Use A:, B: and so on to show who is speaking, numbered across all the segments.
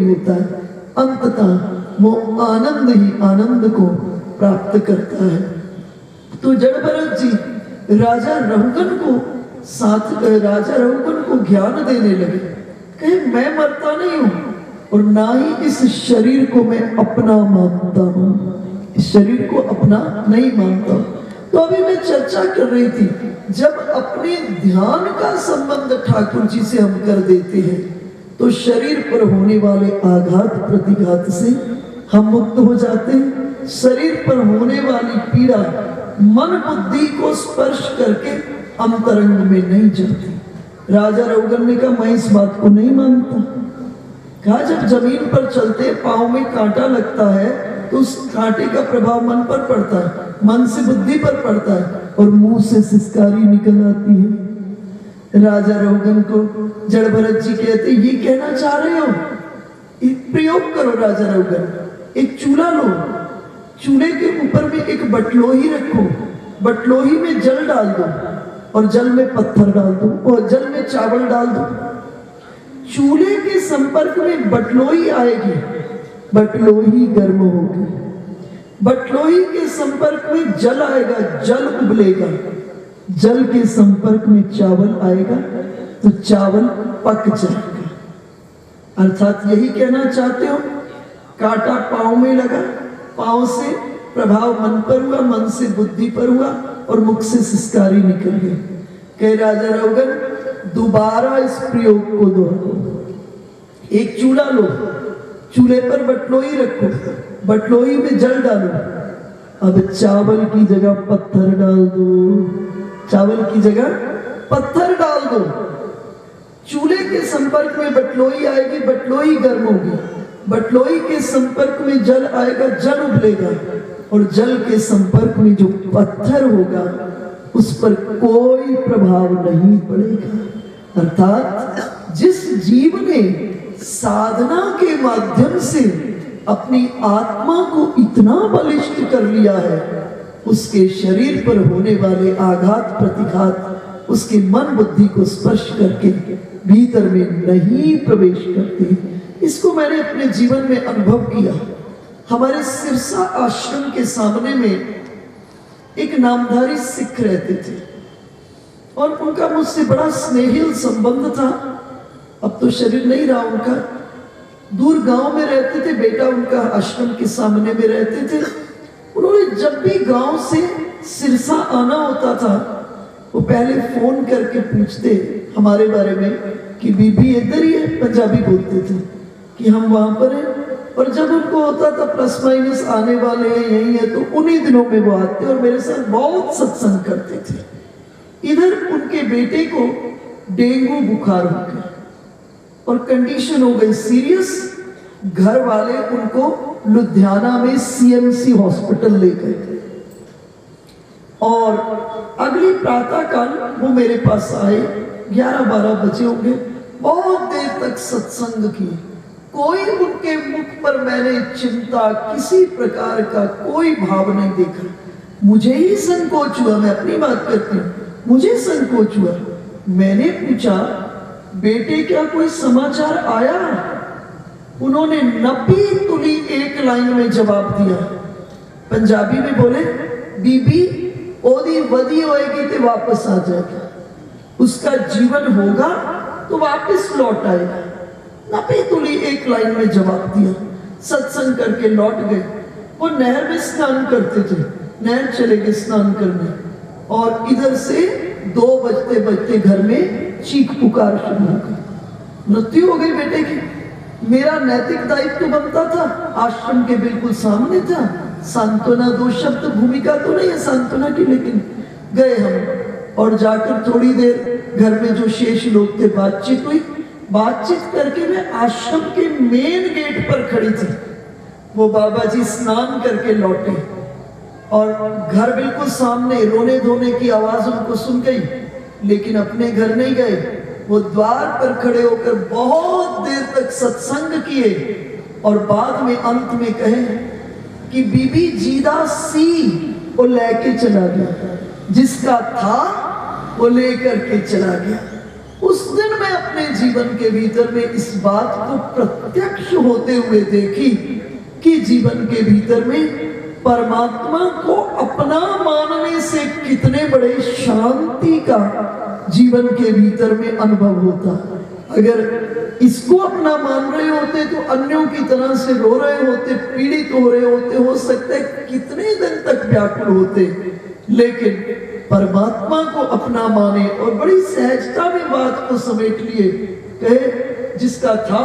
A: होता है, अंततः वो आनंद ही आनंद को प्राप्त करता है। तो जड़ भरत जी राजा रहुगन को ज्ञान देने लगे। कहे मैं मरता नहीं हूं और ना ही इस शरीर को मैं अपना मानता हूं, इस शरीर को अपना नहीं मानता हूं। तो अभी मैं चर्चा कर रही थी, जब अपने ध्यान का संबंध ठाकुर जी से हम कर देते हैं तो शरीर पर होने वाले आघात प्रतिघात से हम मुक्त हो जाते हैं। शरीर पर होने वाली पीड़ा मन बुद्धि को स्पर्श करके अंतरंग में नहीं जाती। राजा रहुगन ने कहा मैं इस बात को नहीं मानता। कहा जब जमीन पर चलते पांव में कांटा लगता है तो उस कांटे का प्रभाव मन पर पड़ता है, मन से बुद्धि पर पड़ता है और मुंह से सिसकारी निकल आती है। राजा रहुगन को जड़ भरत जी कहते ये कहना चाह रहे हो, एक प्रयोग करो राजा रहुगन, एक चूल्हा लो, चूल्हे के ऊपर में एक बटलोही रखो, बटलोही में जल डाल दो और जल में पत्थर डाल दो और जल में चावल डाल दो। चूल्हे के संपर्क में बटलोही आएगी, बटलोही गर्म होगी, बटलोही के संपर्क में जल आएगा, जल उबलेगा, जल के संपर्क में चावल आएगा तो चावल पक जाएगा। अर्थात यही कहना चाहते हो, कांटा पांव में लगा, पांव से प्रभाव मन पर हुआ, मन से बुद्धि पर हुआ और मुख से सिसकारी निकल गई। कह राजा रहुगन दोबारा इस प्रयोग को दोहराओ, एक चूल्हा लो, चूल्हे पर बटलोही रखो, बटलोही में जल डालो, अब चावल की जगह पत्थर डाल दो, चावल की जगह पत्थर डाल दो। चूल्हे के संपर्क में बटलोही आएगी, बटलोही गर्म होगी, बटलोही के संपर्क में जल आएगा, जल उबलेगा और जल के संपर्क में जो पत्थर होगा उस पर कोई प्रभाव नहीं पड़ेगा। अर्थात जिस जीव ने साधना के माध्यम से अपनी आत्मा को इतना बलिष्ठ कर लिया है, उसके शरीर पर होने वाले आघात प्रतिघात उसके मन बुद्धि को स्पर्श करके भीतर में नहीं प्रवेश करते। इसको मैंने अपने जीवन में अनुभव किया। हमारे सिरसा आश्रम के सामने में एक नामधारी सिख रहते थे और उनका मुझसे बड़ा स्नेहिल संबंध था। अब तो शरीर नहीं रहा उनका, दूर गांव में रहते थे, बेटा उनका आश्रम के सामने में रहते थे। उन्होंने जब भी गांव से सिरसा आना होता था वो पहले फोन करके पूछते हमारे बारे में कि बीबी इधर ही है, पंजाबी बोलते थे कि हम वहां पर हैं। और जब उनको होता था प्लस माइनस आने वाले हैं, यही है, तो उन्हीं दिनों में वो आते और मेरे साथ बहुत सत्संग करते थे। इधर उनके बेटे को डेंगू बुखार हो गया और कंडीशन हो गई सीरियस। घर वाले उनको लुधियाना में सीएमसी हॉस्पिटल ले गए और अगली प्रातः काल वो मेरे पास आए, 11-12 बजे होंगे। बहुत देर तक सत्संग किए, कोई उनके मुख पर मैंने चिंता किसी प्रकार का कोई भाव नहीं देखा। मुझे ही संकोच हुआ, मैं अपनी बात करती हूँ, मुझे संकोच हुआ। मैंने पूछा बेटे क्या कोई समाचार आया? उन्होंने नपी तुली एक लाइन में जवाब दिया, पंजाबी में बोले बीबी ओदी वधी होएगी तो वापस आ जाएगा, उसका जीवन होगा तो वापस लौट आएगा। नपी तुली एक लाइन में जवाब दिया, सत्संग करके लौट गए। वो नहर में स्नान करते थे, नहर चले गए स्नान करने और इधर से 2 बजते बजते घर में चीख पुकार शुरू हो गई। मृत्यु हो गई बेटे की। मेरा नैतिक दायित्व बनता था, आश्रम के बिल्कुल सामने था, सांत्वना 2 शब्द भूमिका तो नहीं है सांत्वना की, लेकिन गए हम और जाकर थोड़ी देर घर में जो शेष लोग थे बातचीत हुई। बातचीत करके मैं आश्रम के मेन गेट पर खड़ी थी। वो बाबा जी स्नान करके लौटे और घर बिल्कुल सामने, रोने धोने की आवाज उनको सुन गई, लेकिन अपने घर नहीं गए। वो द्वार पर खड़े होकर बहुत देर तक सत्संग किए और बाद में अंत में कहे कि बीबी जीदा सी वो लेके चला गया, जिसका था वो लेकर के चला गया। उस दिन मैं अपने जीवन के भीतर में इस बात को प्रत्यक्ष होते हुए देखी कि जीवन के भीतर में परमात्मा को अपना मानने से कितने बड़े शांति का जीवन के भीतर में अनुभव होता। अगर इसको अपना मान रहे होते तो अन्यों की तरह से रो रहे होते, पीड़ित हो रहे होते, हो सकता है कितने दिन तक व्याकुल होते, लेकिन परमात्मा को अपना माने और बड़ी सहजता में बात को समेट लिए, कहे जिसका था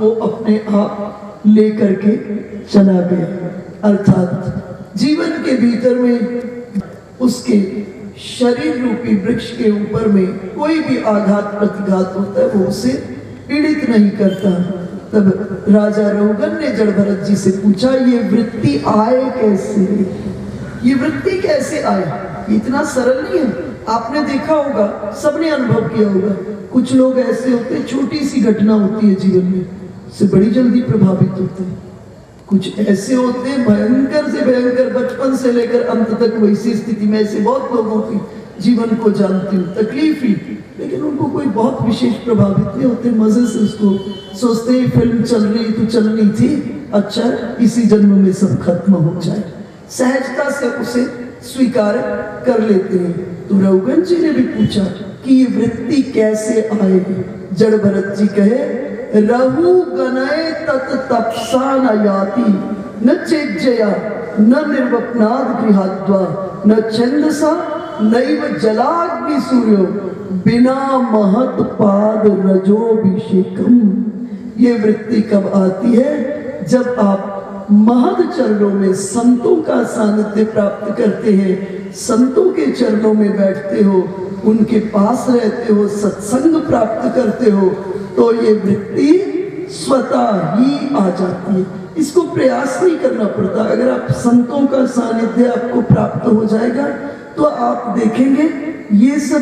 A: वो अपने आप लेकर के चला गया। अर्थात जीवन के भीतर में उसके शरीर रूपी वृक्ष के ऊपर में कोई भी आघात प्रतिघात होता है वो उसे पीड़ित नहीं करता। तब राजा रहुगन ने जड़ भरत जी से पूछा, ये वृत्ति आए कैसे, ये वृत्ति कैसे आए? इतना सरल नहीं है। आपने देखा होगा, सबने अनुभव किया होगा, कुछ लोग ऐसे होते हैं, छोटी सी घटना होती है जीवन में से बड़ी जल्दी प्रभावित होते हैं। कुछ ऐसे होते हैं भयंकर से भयंकर, बचपन से लेकर अंत तक वैसी स्थिति में, ऐसे बहुत लोगों की जीवन को जानती हूँ, तकलीफ ही, लेकिन उनको कोई बहुत विशेष प्रभावित नहीं होते, मजे से उसको सोचते हैं फिल्म चल रही तो चलनी थी, अच्छा इसी जन्म में सब खत्म हो जाए, सहजता से उसे स्वीकार कर लेते हैं। तो रघुगन जी ने भी पूछा कि ये वृत्ति कैसे आएगी? जड़ भरत जी कहे, रघु गनय तत् तपसा न याति, न चेज्जया न निर्वपनाद गृहाद्वा, न छंदसा नैव जलाग्नि सूर्यो, बिना महत पाद रजोभिषेकम। ये वृत्ति कब आती है? जब आप महद चरणों में संतों का सानिध्य प्राप्त करते हैं, संतों के चरणों में बैठते हो, उनके पास रहते हो, सत्संग प्राप्त करते हो, तो ये वृत्ति स्वतः ही आ जाती है। इसको प्रयास नहीं करना पड़ता। अगर आप संतों का सानिध्य आपको प्राप्त हो जाएगा तो आप देखेंगे ये सब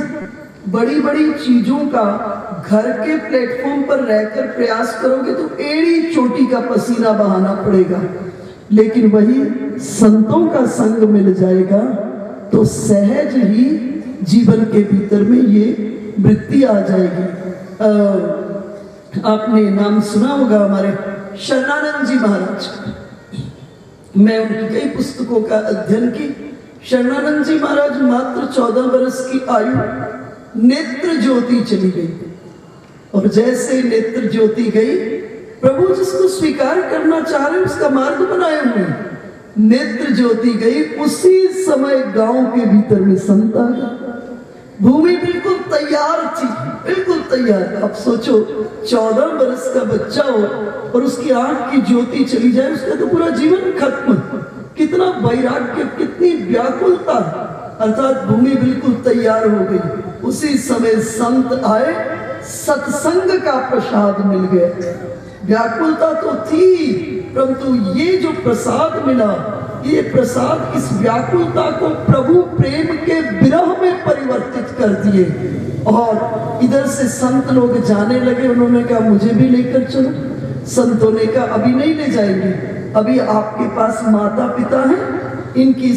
A: बड़ी बड़ी चीजों का घर के प्लेटफॉर्म पर रहकर प्रयास करोगे तो एड़ी चोटी का पसीना बहाना पड़ेगा, लेकिन वही संतों का संग मिल जाएगा तो सहज ही जीवन के भीतर में ये वृत्ति आ जाएगी। आपने नाम सुना होगा हमारे शरणानंद जी महाराज, मैं उनकी कई पुस्तकों का अध्ययन की। शरणानंद जी महाराज मात्र 14 वर्ष की आयु नेत्र ज्योति चली गई, और जैसे नेत्र ज्योति गई, प्रभु जिसको स्वीकार करना चाह रहे उसका मार्ग बनाए हुए, नेत्र ज्योति गई, उसी समय गांव के भीतर में संत आ गया। भूमि बिल्कुल तैयार थी, बिल्कुल तैयार। अब सोचो 14 वर्ष का बच्चा हो और उसकी आंख की ज्योति चली जाए, उसका तो पूरा जीवन खत्म। कितना वैराग्य, कितनी व्याकुलता। अर्थात भूमि बिल्कुल तैयार हो गई। उसी समय संत आए, सत्संग का प्रसाद मिल गया। व्याकुलता तो थी, परंतु ये जो प्रसाद मिला, ये प्रसाद इस व्याकुलता को प्रभु प्रेम के विरह में परिवर्तित कर दिए। और इधर से संत लोग जाने लगे, उन्होंने कहा मुझे भी लेकर चलो। संतों ने कहा अभी नहीं ले जाएंगे, अभी आपके पास माता पिता हैं, इनकी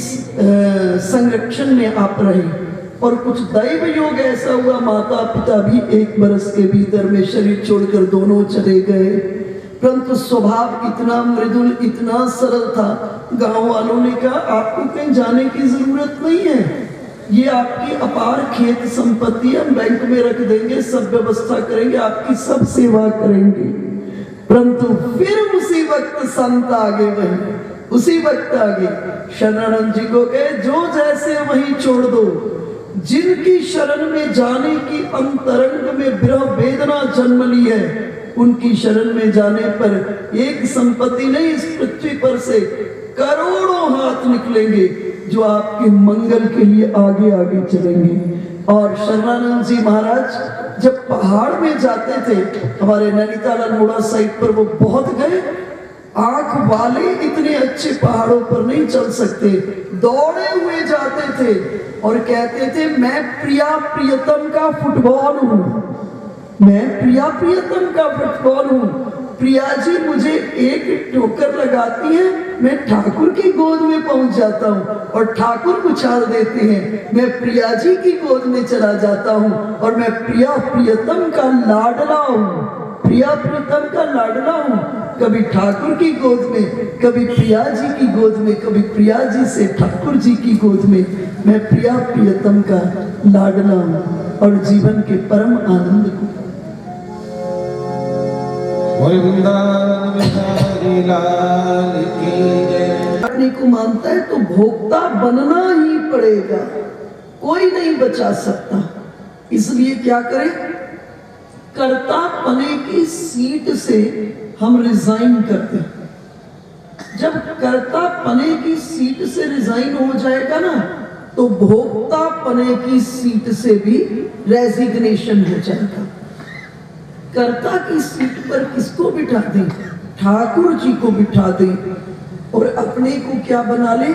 A: संरक्षण में आप रहे। और कुछ दैव योग ऐसा हुआ, माता पिता भी 1 बरस के भीतर में शरीर छोड़कर दोनों चले गए, परंतु स्वभाव इतना मृदुल, इतना सरल था। गांव वालों ने कहा आपको कहीं जाने की जरूरत नहीं है, ये आपकी अपार खेत संपत्ति हम बैंक में रख देंगे, सब व्यवस्था करेंगे, आपकी सब सेवा करेंगे। परंतु फिर उसी वक्त संत आगे वही, उसी वक्त आगे शरणानंद जी को कहे जो जैसे वहीं छोड़ दो। जिनकी शरण में जाने की अंतरंग में विरह वेदना जन्म ली है, उनकी शरण में जाने पर एक संपत्ति नहीं, इस पृथ्वी पर से करोड़ों हाथ निकलेंगे जो आपके मंगल के लिए आगे आगे चलेंगे। और शरणानंद जी महाराज जब पहाड़ में जाते थे, हमारे नैनीताल अल्मोड़ा साइड पर वो बहुत गए, आंख वाले इतने अच्छे पहाड़ों पर नहीं चल सकते, दौड़े हुए जाते थे और कहते थे मैं प्रिया प्रियतम का फुटबॉल हूं, मैं प्रिया प्रियतम का फुटबॉल हूं। प्रिया जी मुझे एक ठोकर लगाती है, मैं ठाकुर की गोद में पहुंच जाता हूँ और ठाकुर उछाल देते हैं, मैं प्रिया जी की गोद में चला जाता हूँ और मैं प्रिया प्रियतम का लाडला हूँ, प्रिया प्रियतम का लाडला हूँ। कभी ठाकुर की गोद में, कभी प्रिया जी की गोद में, कभी प्रिया जी से ठाकुर जी की गोद में, मैं प्रिया प्रियतम का लाडला हूँ और जीवन के परम आनंद को अपने को मानता है तो भोक्ता बनना ही पड़ेगा, कोई नहीं बचा सकता। इसलिए क्या करें, कर्ता पने की सीट से हम रिजाइन करते हैं। जब कर्ता पने की सीट से रिजाइन हो जाएगा ना, तो भोक्ता पने की सीट से भी रेजिग्नेशन हो जाएगा। कर्ता की सीट पर किसको बिठा दें, ठाकुर जी को बिठा दें और अपने को क्या बना ले,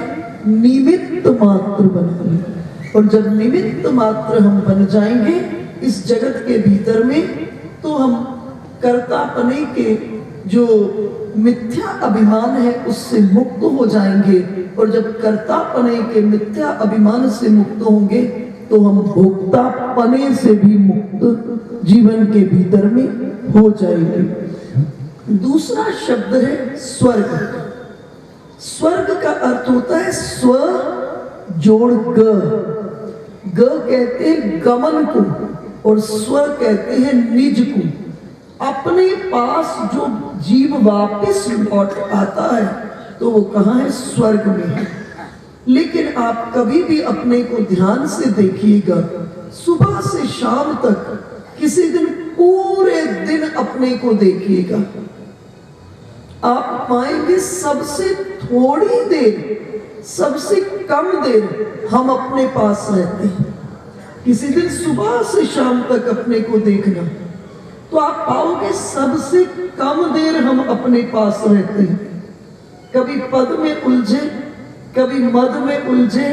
A: निमित्त मात्र बना ले। और जब निमित्त मात्र हम बन जाएंगे इस जगत के भीतर में, तो हम कर्तापने के जो मिथ्या अभिमान है उससे मुक्त हो जाएंगे। और जब कर्तापने के मिथ्या अभिमान से मुक्त होंगे तो हम भोक्तापने से भी मुक्त जीवन के भीतर में हो जाएंगे। दूसरा शब्द है स्वर्ग। स्वर्ग का अर्थ होता है स्व जोड़ ग। ग कहते हैं गमन को और स्व कहते हैं निज को। अपने पास जो जीव वापस लौट आता है तो वो कहाँ है, स्वर्ग में है। लेकिन आप कभी भी अपने को ध्यान से देखिएगा, सुबह से शाम तक किसी दिन पूरे दिन अपने को देखिएगा, आप पाएंगे सबसे थोड़ी देर, सबसे कम देर हम अपने पास रहते हैं। किसी दिन सुबह से शाम तक अपने को देखना तो आप पाओगे सबसे कम देर हम अपने पास रहते हैं। कभी पद में उलझे, कभी मद में उलझे,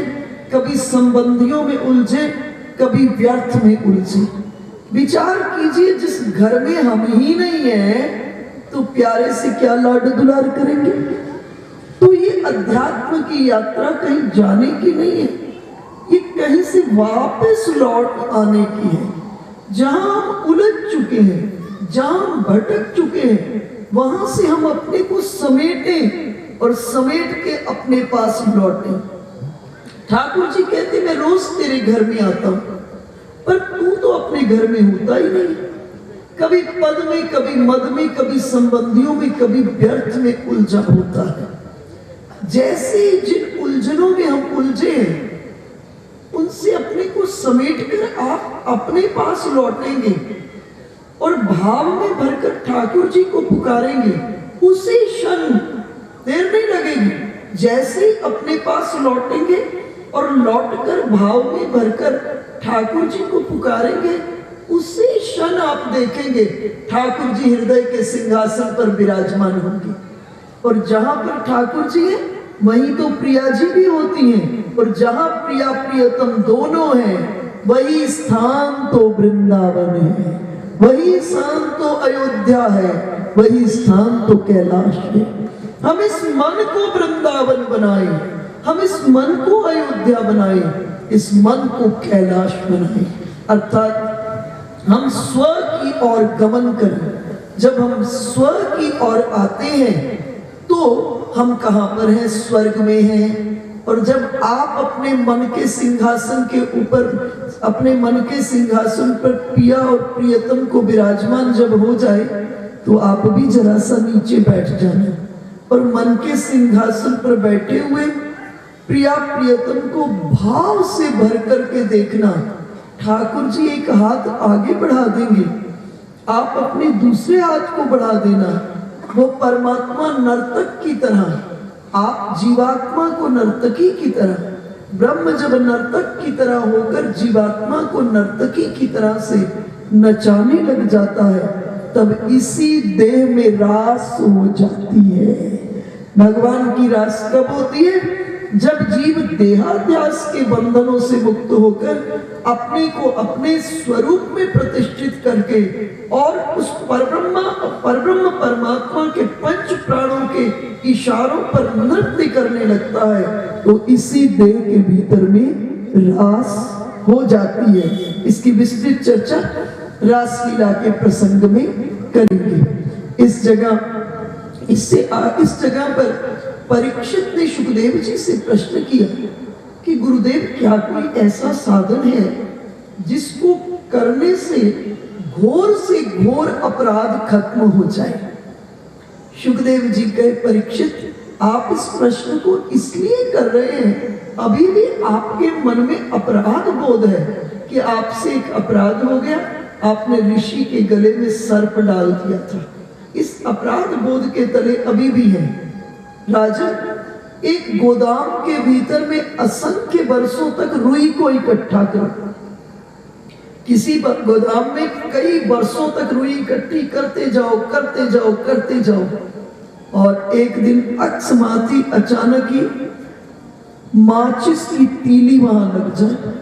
A: कभी संबंधियों में उलझे, कभी व्यर्थ में उलझे। विचार कीजिए, जिस घर में हम ही नहीं है तो प्यारे से क्या लाड दुलार करेंगे। तो ये अध्यात्म की यात्रा कहीं जाने की नहीं है, ये कहीं से वापस लौट आने की है। जहां हम उलझ चुके हैं, जहां हम भटक चुके हैं, वहां से हम अपने को समेटें और समेट के अपने पास लौटें। ठाकुर जी कहते मैं रोज तेरे घर में आता हूं, पर तू तो अपने घर में होता ही नहीं। कभी पद में, कभी मद में, कभी संबंधियों में, कभी व्यर्थ में उलझा होता है। जैसे जिन उलझनों में हम उलझे हैं उनसे अपने को समेट कर आप अपने पास लौटेंगे और भाव में भरकर ठाकुर जी को पुकारेंगे, उसी क्षण, देर नहीं लगेगी, जैसे ही अपने पास लौटेंगे और लौटकर भाव में भरकर ठाकुर जी को पुकारेंगे, उसी क्षण आप देखेंगे ठाकुर जी हृदय के सिंहासन पर विराजमान होंगे। और जहां पर ठाकुर जी है वहीं तो प्रिया जी भी होती हैं, और जहां प्रिया प्रियतम दोनों हैं वही स्थान तो वृंदावन है, वही स्थान तो अयोध्या है, वही स्थान तो कैलाश है। हम इस मन को वृंदावन बनाए, हम इस मन को अयोध्या बनाए, इस मन को कैलाश बनाए। अर्थात हम स्व की ओर गमन करें। जब हम स्व की ओर आते हैं तो हम कहां पर हैं, स्वर्ग में हैं। और जब आप अपने मन के सिंहासन के ऊपर, अपने मन के सिंहासन पर प्रिया और प्रियतम को विराजमान जब हो जाए तो आप भी जरा सा नीचे बैठ जाना और मन के सिंहासन पर बैठे हुए प्रिया प्रियतम को भाव से भर करके देखना। ठाकुर जी एक हाथ आगे बढ़ा देंगे, आप अपने दूसरे हाथ को बढ़ा देना। वो परमात्मा नर्तक की तरह, आप जीवात्मा को नर्तकी की तरह। ब्रह्म जब नर्तक की तरह होकर जीवात्मा को नर्तकी की तरह से नचाने लग जाता है तब इसी देह में रास हो जाती है। भगवान की रास कब होती है? जब जीव देहाध्यास के बंधनों से मुक्त होकर अपने को अपने स्वरूप में प्रतिष्ठित करके और उस परब्रह्म परमात्मा के पंच प्राणों के इशारों पर नृत्य करने लगता है, तो इसी देह के भीतर में रास हो जाती है। इसकी विस्तृत चर्चा रासलीला के प्रसंग में करेंगे। इस जगह पर परीक्षित ने सुखदेव जी से प्रश्न किया कि गुरुदेव, क्या कोई ऐसा साधन है जिसको करने से घोर अपराध खत्म हो जाए? सुखदेव जी कहे, परीक्षित, आप इस प्रश्न को इसलिए कर रहे हैं, अभी भी आपके मन में अपराध बोध है कि आपसे एक अपराध हो गया, आपने ऋषि के गले में सर्प डाल दिया था। इस अपराध बोध के तले अभी भी है। राजन, एक गोदाम के भीतर में असंख्य वर्षों तक रुई को इकट्ठा करो। किसी गोदाम में कई वर्षों तक रुई इकट्ठी करते जाओ, और एक दिन अकस्माती अचानक ही माचिस की तीली वहां लग जाए,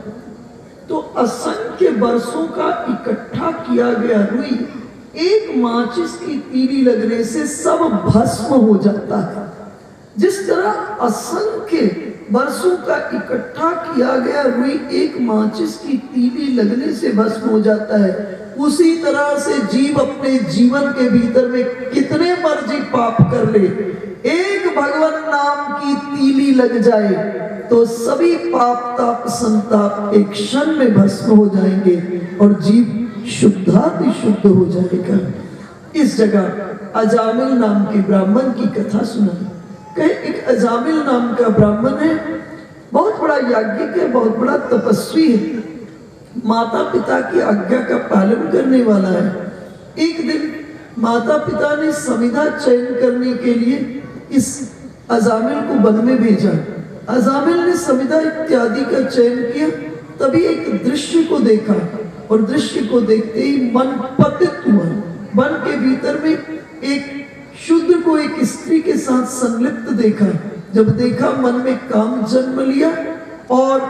A: तो असंख्य वर्षों का इकट्ठा किया गया रुई एक माचिस की तीली लगने से सब भस्म हो जाता है। जिस तरह असंख्य वर्षों का इकट्ठा किया गया रुई एक माचिस की तीली लगने से भस्म हो जाता है, उसी तरह से जीव अपने जीवन के भीतर में कितने मर्जी पाप कर ले, एक भगवान नाम की तीली लग जाए तो सभी पाप ताप संताप एक क्षण में भस्म हो जाएंगे और जीव शुद्धाति शुद्ध हो जाएगा। इस जगह अजामिल नाम के ब्राह्मण की कथा सुनाई। कहे, एक अजामिल नाम का ब्राह्मण है, बहुत बड़ा याज्ञिक है, बहुत बड़ा तपस्वी है, माता पिता की आज्ञा का पालन करने वाला है। एक दिन माता पिता ने समिधा चयन करने के लिए इस अजामिल को वन में भेजा। अजामिल ने समिधा इत्यादि का चयन किया, तभी एक दृश्य को देखा और दृश्य को देखते ही मन पतित हुआ। वन के भीतर में एक शूद्र को एक स्त्री के साथ संलिप्त देखा। जब देखा, मन में काम जन्म लिया और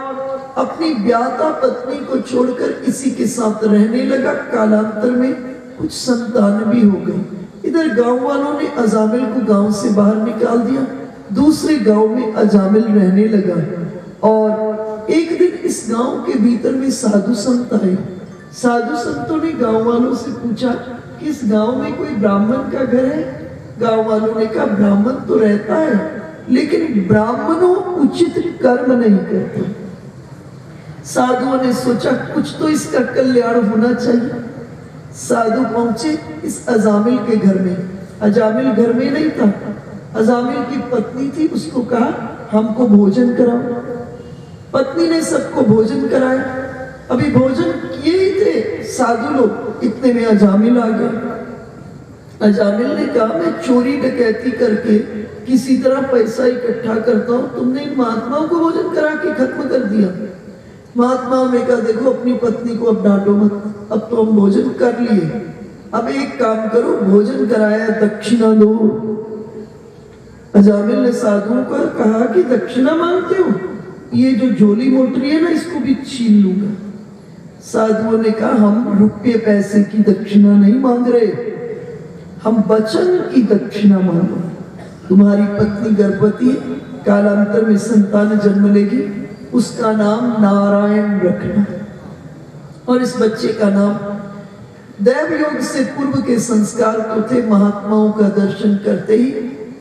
A: अपनी ब्याता पत्नी को छोड़कर इसी के साथ रहने लगा। कालांतर में कुछ संतान भी हो गई। इधर गांव वालों ने अजामिल को गांव से बाहर निकाल दिया, दूसरे गांव में अजामिल रहने लगा। और एक दिन इस गांव के भीतर में साधु संत आए। साधु संतों ने गांव वालों से पूछा कि इस गांव में कोई ब्राह्मण का घर है? गांव वालों ने कहा, ब्राह्मण तो रहता है, लेकिन ब्राह्मणों उचित कर्म नहीं करते। साधुओं ने सोचा कुछ तो इसका कल्याण होना चाहिए। साधु पहुंचे इस अजामिल के घर में। अजामिल घर में नहीं था, अजामिल की पत्नी थी। उसको कहा, हमको भोजन कराओ। पत्नी ने सबको भोजन कराया। अभी भोजन किए ही थे साधु लोग, इतने में अजामिल आ गया। अजामिल ने कहा, मैं चोरी डकैती करके किसी तरह पैसा इकट्ठा करता हूं, तुमने इन महात्माओं को भोजन करा के खत्म कर दिया। महात्माओं ने कहा, देखो अपनी पत्नी को अब डांटो मत, अब तो हम भोजन कर लिए, अब एक काम करो, भोजन कराया, दक्षिणा दो। अजामिल ने साधुओं को कहा कि दक्षिणा मांगते हो, ये जो झोली मोटरी है ना, इसको भी छीन लूंगा। साधुओं ने कहा, हम रुपये पैसे की दक्षिणा नहीं मांग रहे, हम वचन की दक्षिणा मांगो। तुम्हारी पत्नी गर्भवती है, कालांतर में संतान जन्म लेगी, उसका नाम नारायण रखना, और इस बच्चे का नाम, दैव योग से पूर्व के संस्कार तो थे, महात्माओं का दर्शन करते ही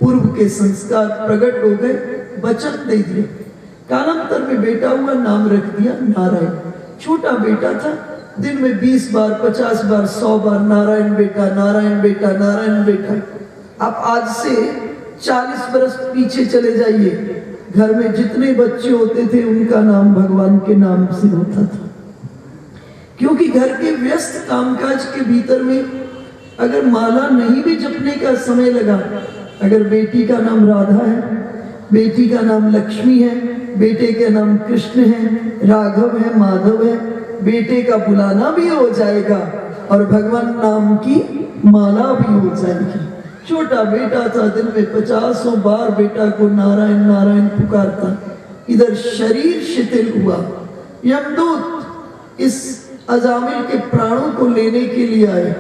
A: पूर्व के संस्कार प्रकट हो गए, वचन दे दिए। कालांतर में बेटा हुआ, नाम रख दिया नारायण। छोटा बेटा था, दिन में 20 बार 50 बार 100 बार नारायण बेटा, नारायण बेटा, नारायण बेटा। आप आज से 40 बरस पीछे चले जाइए, घर में जितने बच्चे होते थे उनका नाम भगवान के नाम से होता था। क्योंकि घर के व्यस्त कामकाज के भीतर में अगर माला नहीं भी जपने का समय लगा, अगर बेटी का नाम राधा है, बेटी का नाम लक्ष्मी है, बेटे का नाम कृष्ण है, राघव है, माधव है, बेटे का बुलाना भी हो जाएगा और भगवान नाम की माला भी हो जाएगी। छोटा बेटा था, दिन में 50 बार बेटा को नारायण नारायण पुकारता। इधर शरीर शिथिल हुआ। यमदूत इस अजामिल के प्राणों को लेने के लिए आए,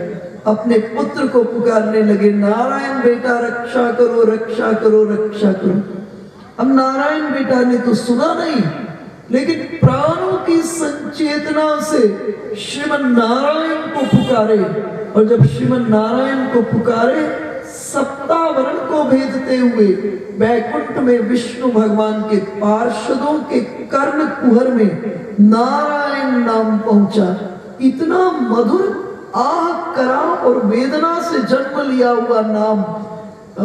A: अपने पुत्र को पुकारने लगे, नारायण बेटा रक्षा करो, रक्षा करो, रक्षा करो। अब नारायण बेटा ने तो सुना नहीं, लेकिन प्राणों की संचेतना से श्रीमन नारायण को पुकारे, और जब श्रीमन नारायण को पुकारे, सप्तावरण को भेदते हुए वैकुंठ में विष्णु भगवान के पार्षदों के कर्ण कुहर में नारायण नाम पहुंचा। इतना मधुर, आह करा और वेदना से जन्म लिया हुआ नाम।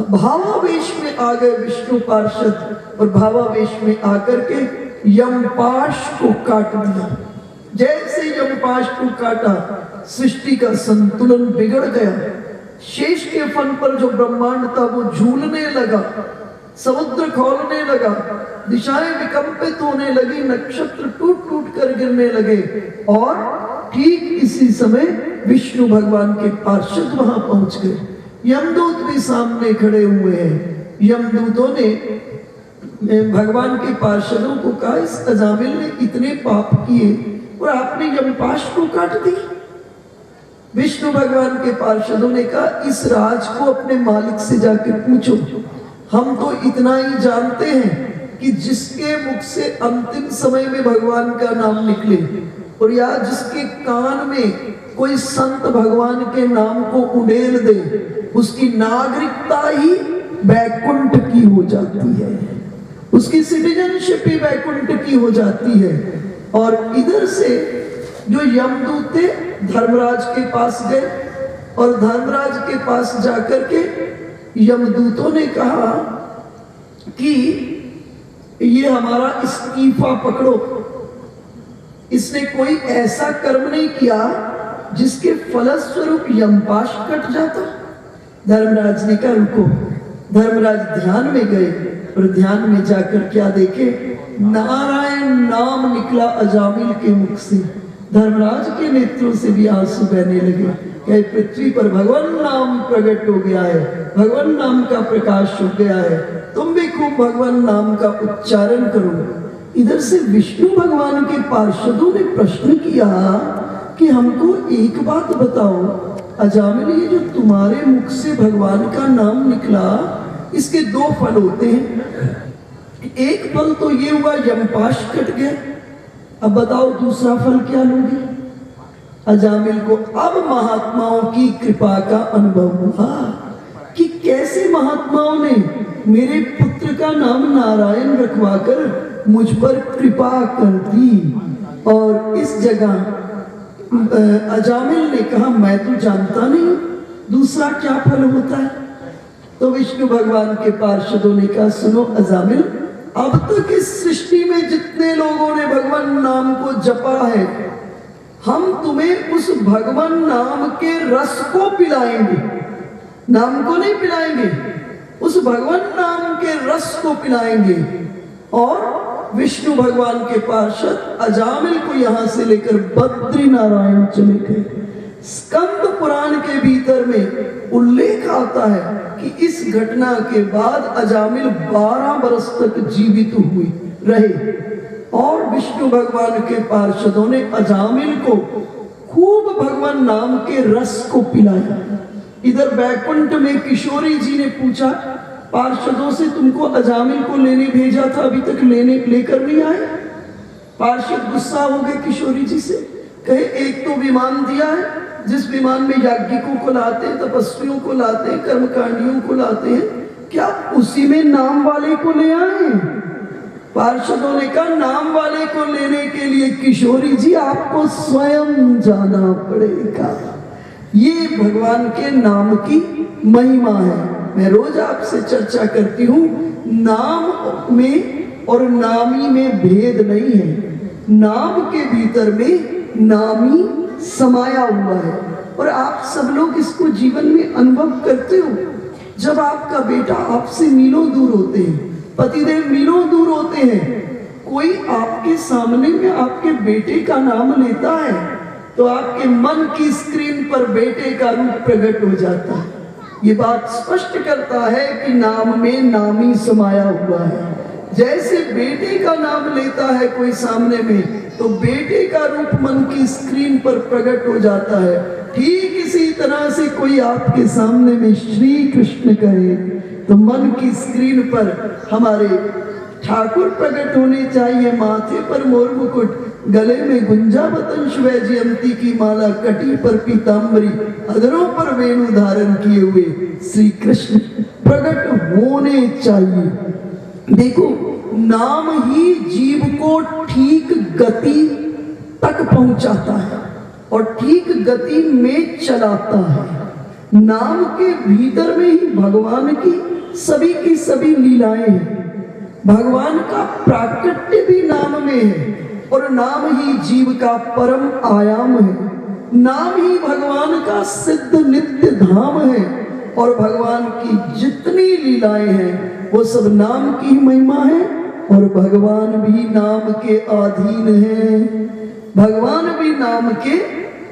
A: भावावेश में आ गए विष्णु पार्षद, और भावावेश में आकर के यमपाश को काट दिया। जैसे यमपाश को काटा, सृष्टि का संतुलन बिगड़ गया। शेष के फन पर जो ब्रह्मांड था वो झूलने लगा, समुद्र खौलने लगा, दिशाएं विकंपित होने लगी, नक्षत्र टूट टूट कर गिरने लगे। और ठीक इसी समय विष्णु भगवान के पार्षद वहां पहुंच गए। यमदूत भी सामने खड़े हुए हैं। यमदूतों ने भगवान के पार्षदों को कहा, इस अजामिल ने इतने पाप किए और आपने यमपाश को काट दी। विष्णु भगवान के पार्षदों ने कहा, इस राज को अपने मालिक से जाके पूछो। हम तो इतना ही जानते हैं कि जिसके मुख से अंतिम समय में भगवान का नाम निकले, और या जिसके कान में कोई संत भगवान के नाम को उड़ेल दे, उसकी नागरिकता ही वैकुंठ की हो जाती है, उसकी सिटीजनशिप ही वैकुंठ की हो जाती है। और इधर से जो यमदूत थे धर्मराज के पास गए, और धर्मराज के पास जाकर के यमदूतों ने कहा कि ये हमारा इस्तीफा पकड़ो, इसने कोई ऐसा कर्म नहीं किया जिसके फलस्वरूप यमपाश कट जाता। धर्मराज ने कहा रुको। धर्मराज ध्यान में गए, और ध्यान में जाकर क्या देखे, नारायण नाम निकला अजामिल के मुख से। धर्मराज के नेत्रों से भी आंसू बहने लगे। क्या पृथ्वी पर भगवान नाम प्रकट हो गया है, भगवान नाम का प्रकाश हो गया है, तुम भी खूब भगवान नाम का उच्चारण करो। इधर से विष्णु भगवान के पार्षदों ने प्रश्न किया कि हमको एक बात बताओ, अजामिल ये जो तुम्हारे मुख से भगवान का नाम निकला, इसके दो फल होते हैं। एक फल तो ये हुआ यमपाश कट गया, अब बताओ दूसरा फल क्या लोगे? अजामिल को अब महात्माओं की कृपा का अनुभव हुआ कि कैसे महात्माओं ने मेरे पुत्र का नाम नारायण रखवाकर मुझ पर कृपा कर दी। और इस जगह अजामिल ने कहा, मैं तो जानता नहीं दूसरा क्या फल होता है। तो विष्णु भगवान के पार्षदों ने कहा, सुनो अजामिल, अब तक इस सृष्टि में जितने लोगों ने भगवान नाम को जपा है, हम तुम्हें उस भगवान नाम के रस को पिलाएंगे, नाम को नहीं पिलाएंगे, उस भगवान नाम के रस को पिलाएंगे। और विष्णु भगवान के पार्षद अजामिल को यहां से लेकर बद्री नारायण चले गए। स्कंद पुराण के भीतर में उल्लेख आता है कि इस घटना के बाद अजामिल 12 वर्ष तक जीवित हुए रहे, और विष्णु भगवान के पार्षदों ने अजामिल को खूब भगवान नाम के रस को पिलाया। इधर वैकुंठ में किशोरी जी ने पूछा पार्षदों से, तुमको अजामिल को लेने भेजा था, अभी तक लेकर नहीं आए। पार्षद गुस्सा हो गए किशोरी जी से, कहे एक तो विमान दिया है जिस विमान में याज्ञिकों को लाते हैं, तपस्वियों को लाते हैं, कर्मकांडियों को लाते हैं, क्या उसी में नाम वाले को ले आए? पार्षदों ने कहा, नाम वाले को लेने के लिए किशोरी जी आपको स्वयं जाना पड़ेगा। ये भगवान के नाम की महिमा है। मैं रोज आपसे चर्चा करती हूँ, नाम में और नामी में भेद नहीं है। नाम के भीतर में नामी समाया हुआ है, और आप सब लोग इसको जीवन में अनुभव करते हो। जब आपका बेटा आपसे मीलों दूर होते हैं, पतिदेव मीलों दूर होते हैं, कोई आपके सामने में आपके बेटे का नाम लेता है, तो आपके मन की स्क्रीन पर बेटे का रूप प्रकट हो जाता है। ये बात स्पष्ट करता है कि नाम में नामी समाया हुआ है। जैसे बेटे का नाम लेता है कोई सामने में, तो बेटे का रूप मन की स्क्रीन पर प्रकट हो जाता है। ठीक इसी तरह से कोई आपके सामने में श्री कृष्ण कहे तो मन की स्क्रीन पर हमारे ठाकुर प्रकट होने चाहिए। माथे पर मोर मुकुट, गले में गुंजावतंश वैजयंती की माला, कटी पर पीतांबरी, अधरों पर वेणु धारण किए हुए श्री कृष्ण प्रकट होने चाहिए। देखो, नाम ही जीव को ठीक गति तक पहुंचाता है और ठीक गति में चलाता है। नाम के भीतर में ही भगवान की सभी लीलाएं हैं। भगवान का प्राकट्य भी नाम में है और नाम ही जीव का परम आयाम है। नाम ही भगवान का सिद्ध नित्य धाम है और भगवान की जितनी लीलाएं हैं वो सब नाम की महिमा है और भगवान भी नाम के अधीन है। भगवान भी नाम के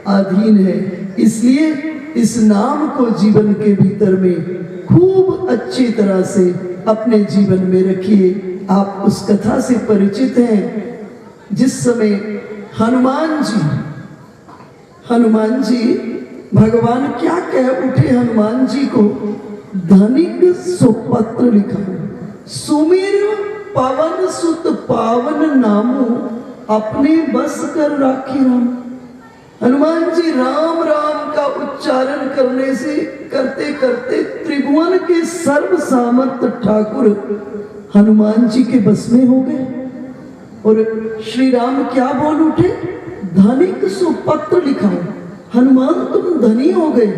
A: अधीन है। इसलिए इस नाम को जीवन के भीतर में खूब अच्छी तरह से अपने जीवन में रखिए। आप उस कथा से परिचित हैं जिस समय हनुमान जी भगवान क्या कह उठे हनुमान जी को, धनिक सुपत्र लिखा, सुमिर पवन सुत पावन नामो, अपने बस कर राखी राम। हनुमान जी राम राम का उच्चारण करने से करते करते त्रिभुवन के सर्व सामर्थ ठाकुर हनुमान जी के बस में हो गए। और श्री राम क्या बोल उठे, धनिक सुपत्र लिखा, हनुमान तुम धनी हो गए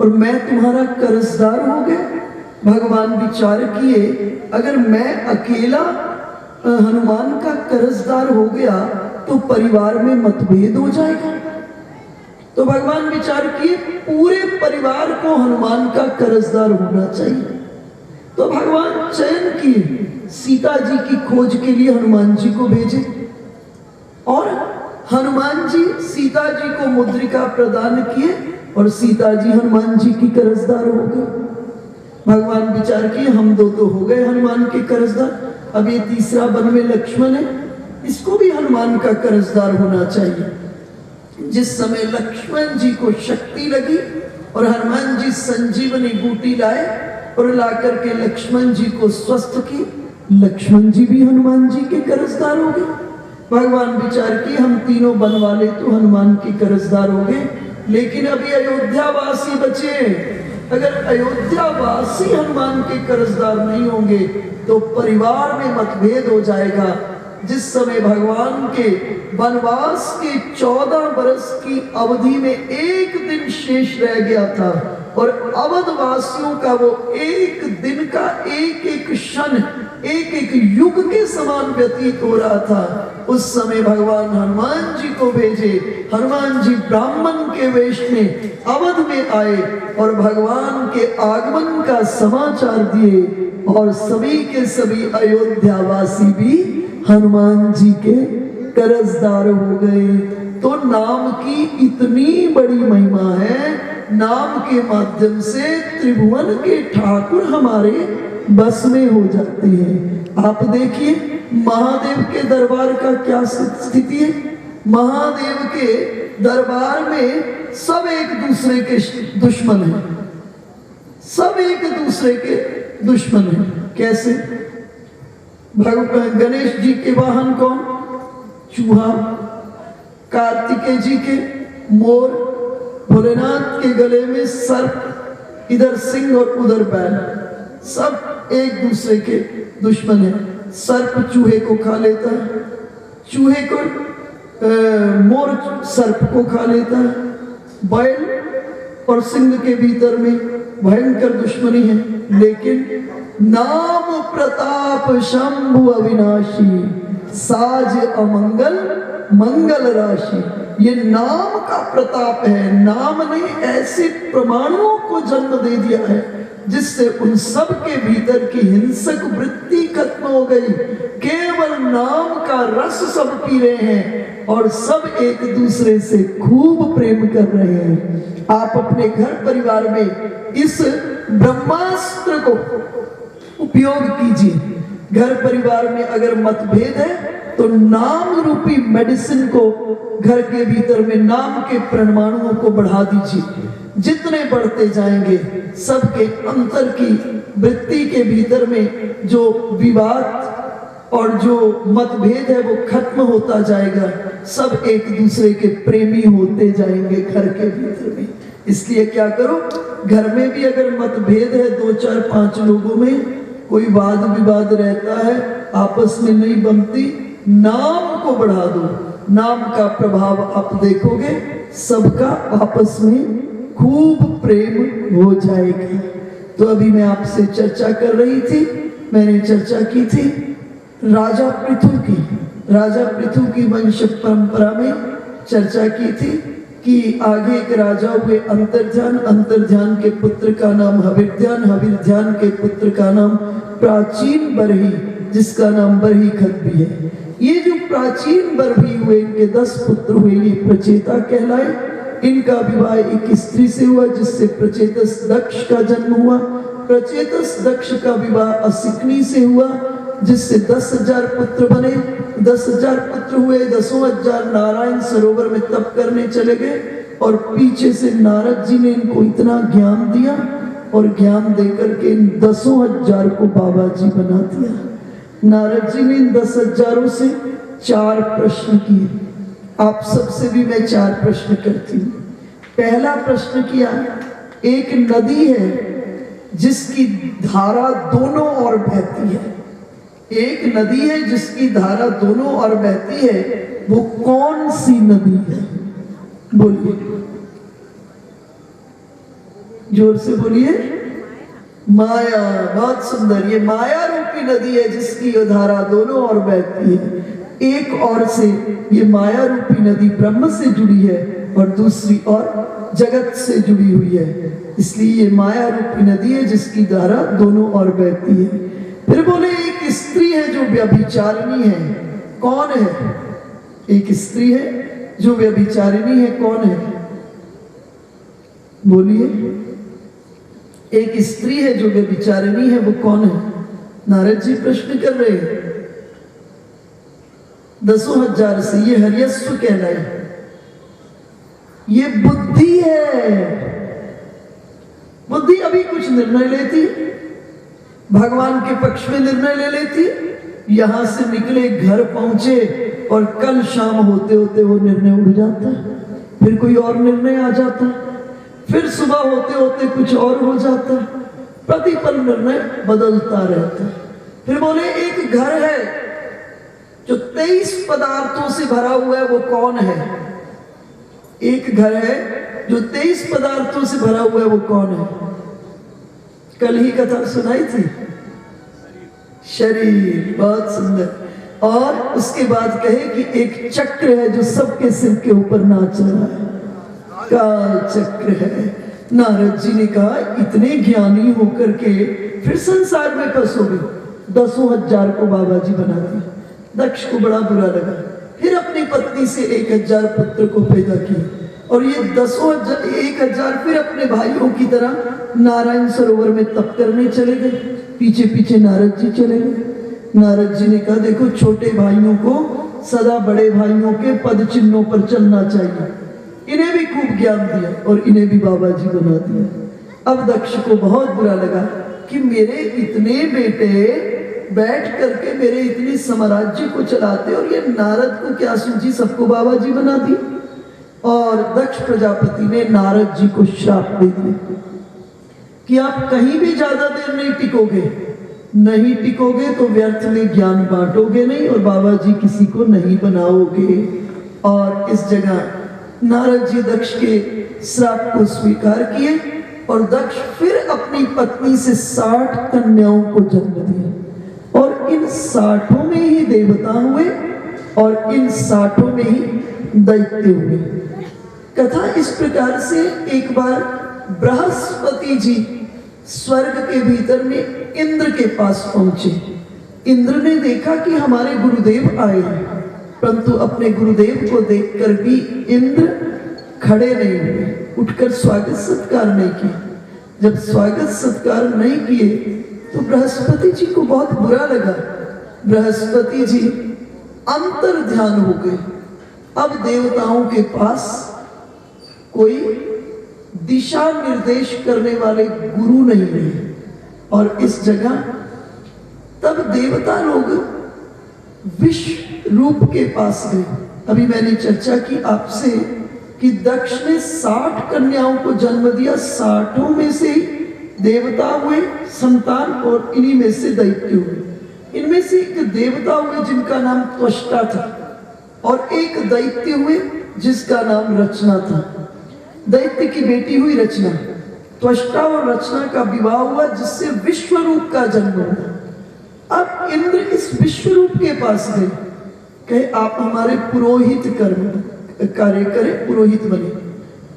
A: और मैं तुम्हारा कर्जदार हो गया। भगवान विचार किए, अगर मैं अकेला हनुमान का कर्जदार हो गया तो परिवार में मतभेद हो जाएगा। तो भगवान विचार किए पूरे परिवार को हनुमान का कर्जदार होना चाहिए। तो भगवान चयन किए, सीता जी की खोज के लिए हनुमान जी को भेजे और हनुमान जी सीता जी को मुद्रिका प्रदान किए और सीता जी हनुमान जी की कर्जदार हो गए। भगवान विचार किए, हम दो तो हो गए हनुमान के कर्जदार, अब ये तीसरा वन में लक्ष्मण है, इसको भी हनुमान का कर्जदार होना चाहिए। जिस समय लक्ष्मण जी को शक्ति लगी और हनुमान जी संजीवनी बूटी लाए और लाकर के लक्ष्मण जी को स्वस्थ की, लक्ष्मण जी भी हनुमान जी के कर्जदार हो गए। भगवान विचार किए, हम तीनों वन वाले तो हनुमान के कर्जदार हो गए, लेकिन अभी अयोध्यावासी बचे। अगर अयोध्यावासी हनुमान के कर्जदार नहीं होंगे तो परिवार में मतभेद हो जाएगा। जिस समय भगवान के वनवास के 14 वर्ष की अवधि में एक दिन शेष रह गया था और अवधवासियों का वो एक दिन का एक एक क्षण एक एक युग के समान व्यतीत हो रहा था। उस समय भगवान हनुमान जी को भेजे। हनुमान जी ब्राह्मण के वेश में अवध में आए और भगवान के आगमन का समाचार दिए और सभी के सभी अयोध्यावासी भी हनुमान जी के कर्जदार हो गए। तो नाम की इतनी बड़ी महिमा है, नाम के माध्यम से त्रिभुवन के ठाकुर हमारे बस में हो जाते हैं। आप देखिए महादेव के दरबार का क्या स्थिति है। महादेव के दरबार में सब एक दूसरे के दुश्मन हैं, सब एक दूसरे के दुश्मन हैं। कैसे? भगवान गणेश जी के वाहन कौन? चूहा। कार्तिकेय जी के मोर। भोलेनाथ के गले में सर्प, इधर सिंह और उधर बैल। सब एक दूसरे के दुश्मन हैं। सर्प चूहे को खा लेता है, चूहे को मोर सर्प को खा लेता है। बैल और सिंह के भीतर में भयंकर दुश्मनी है। लेकिन नाम प्रताप शंभु अविनाशी, साज अमंगल मंगल राशि। ये नाम का प्रताप है। नाम ने ऐसे प्रमाणों को जन्म दे दिया है जिससे उन सब के भीतर की हिंसक वृत्ति खत्म हो गई। केवल नाम का रस सब पी रहे हैं और सब एक दूसरे से खूब प्रेम कर रहे हैं। आप अपने घर परिवार में इस ब्रह्मास्त्र को उपयोग कीजिए। घर परिवार में अगर मतभेद है तो नाम रूपी मेडिसिन को घर के भीतर में नाम के परमाणुओं को बढ़ा दीजिए। जितने बढ़ते जाएंगे सबके अंतर की वृत्ति के भीतर में जो विवाद और जो मतभेद है वो खत्म होता जाएगा। सब एक दूसरे के प्रेमी होते जाएंगे घर के भीतर में। इसलिए क्या करो, घर में भी अगर मतभेद है 2 4 5 लोगों में, कोई वाद विवाद रहता है, आपस में नहीं बनती, नाम को बढ़ा दो। नाम का प्रभाव आप देखोगे, सबका आपस में खूब प्रेम हो जाएगा। तो अभी मैं आपसे चर्चा कर रही थी, मैंने चर्चा की थी राजा पृथु की। राजा पृथु की वंश परंपरा में चर्चा की थी कि आगे एक राजा हुए अंतर्ध्यान, अंतर्ध्यान के पुत्र का नाम हविर्ध्यान, हविर्ध्यान के पुत्र का नाम प्राचीन बरही, जिसका नाम बरही खत भी है। ये जो प्राचीन बरही हुए, इनके 10 पुत्र हुए, ये प्रचेता कहलाए। इनका विवाह एक स्त्री से हुआ जिससे प्रचेतस दक्ष का जन्म हुआ। प्रचेतस दक्ष का विवाह असिकनी से हुआ जिससे 10,000 पुत्र बने। 10,000 पुत्र हुए, 10,000 नारायण सरोवर में तप करने चले गए और पीछे से नारद जी ने इनको इतना ज्ञान दिया और ज्ञान देकर के इन 10,000 को बाबा जी बना दिया। नारद जी ने इन 10,000 से 4 प्रश्न किए। आप सबसे भी मैं 4 प्रश्न करती हूँ। पहला प्रश्न किया, एक नदी है जिसकी धारा दोनों ओर बहती है। एक नदी है जिसकी धारा दोनों ओर बहती है, वो कौन सी नदी है? बोलिए, जोर से बोलिए। माया। बहुत सुंदर। ये माया रूपी नदी है जिसकी धारा दोनों ओर बहती है। एक ओर से ये माया रूपी नदी ब्रह्म से जुड़ी है और दूसरी ओर जगत से जुड़ी हुई है। इसलिए ये माया रूपी नदी है जिसकी धारा दोनों ओर बहती है। फिर बोले एक स्त्री है जो व्यभिचारिणी है। कौन है? एक स्त्री है जो व्यभिचारिणी है, कौन है? बोलिए। एक स्त्री है जो व्यभिचारिणी है, वो कौन है? नारद जी प्रश्न कर रहे हैं 10,000 से। ये हरियस्व कहलाए। ये बुद्धि है। बुद्धि अभी कुछ निर्णय लेती, भगवान के पक्ष में निर्णय ले लेती, यहां से निकले घर पहुंचे और कल शाम होते होते वो निर्णय उड़ जाता है, फिर कोई और निर्णय आ जाता है, फिर सुबह होते होते कुछ और हो जाता है, प्रतिपल निर्णय बदलता रहता है। फिर बोले एक घर है जो 23 पदार्थों से भरा हुआ है, वो कौन है? एक घर है जो 23 पदार्थों से भरा हुआ है, वो कौन है? कल ही कथा सुनाई थी, शरीर। बहुत सुंदर। और उसके बाद कहे कि एक चक्र है जो सबके सिर के ऊपर नाच रहा है, काल चक्र है। नारद जी ने कहा इतने ज्ञानी होकर के फिर संसार में फंसोगे। 10,000 को बाबा जी बना दिया। दक्ष को बड़ा बुरा लगा। फिर अपनी पत्नी से 1,000 पुत्र को पैदा किया और ये 1,000 फिर अपने भाइयों की तरह नारायण सरोवर में तप करने चले गए। पीछे पीछे नारद जी चले गए। नारद जी ने कहा देखो, छोटे भाइयों को सदा बड़े भाइयों के पद चिन्हों पर चलना चाहिए। इन्हें भी खूब ज्ञान दिया और इन्हें भी बाबा जी बना दिया। अब दक्ष को बहुत बुरा लगा कि मेरे इतने बेटे बैठ करके मेरे इतने साम्राज्य को चलाते और ये नारद को क्या सूझी, सबको बाबा जी बना दी। और दक्ष प्रजापति ने नारद जी को श्राप दे दिया कि आप कहीं भी ज्यादा देर नहीं टिकोगे, नहीं टिकोगे तो व्यर्थ में ज्ञान बांटोगे नहीं और बाबा जी किसी को नहीं बनाओगे। और इस जगह नारद जी दक्ष के श्राप को स्वीकार किए और दक्ष फिर अपनी पत्नी से 60 कन्याओं को जन्म दिया और इन 60 में ही देवता हुए और इन 60 में ही दैत्य हुए। कथा इस प्रकार से, एक बार बृहस्पति जी स्वर्ग के भीतर में इंद्र के पास पहुंचे। इंद्र ने देखा कि हमारे गुरुदेव आए हैं, परंतु अपने गुरुदेव को देखकर भी इंद्र खड़े नहीं हुए, उठकर स्वागत सत्कार नहीं किया। जब स्वागत सत्कार नहीं किए तो बृहस्पति जी को बहुत बुरा लगा बृहस्पति जी अंतर ध्यान हो गए। अब देवताओं के पास कोई दिशा निर्देश करने वाले गुरु नहीं रहे और इस जगह तब देवता लोग विश्व रूप के पास गए। अभी मैंने चर्चा की आपसे कि दक्ष ने 60 कन्याओं को जन्म दिया, 60 में से देवता हुए संतान और इन्हीं में से दैत्य हुए। इनमें से एक देवता हुए जिनका नाम त्वष्टा था और एक दैत्य हुए जिसका नाम रचना था। दैत्य की बेटी हुई रचना, त्वष्टा और रचना का विवाह हुआ जिससे विश्व रूप का जन्म हुआ। अब इंद्र इस विश्व रूप के पास गए, कहे आप हमारे पुरोहित कार्य करें, पुरोहित बने,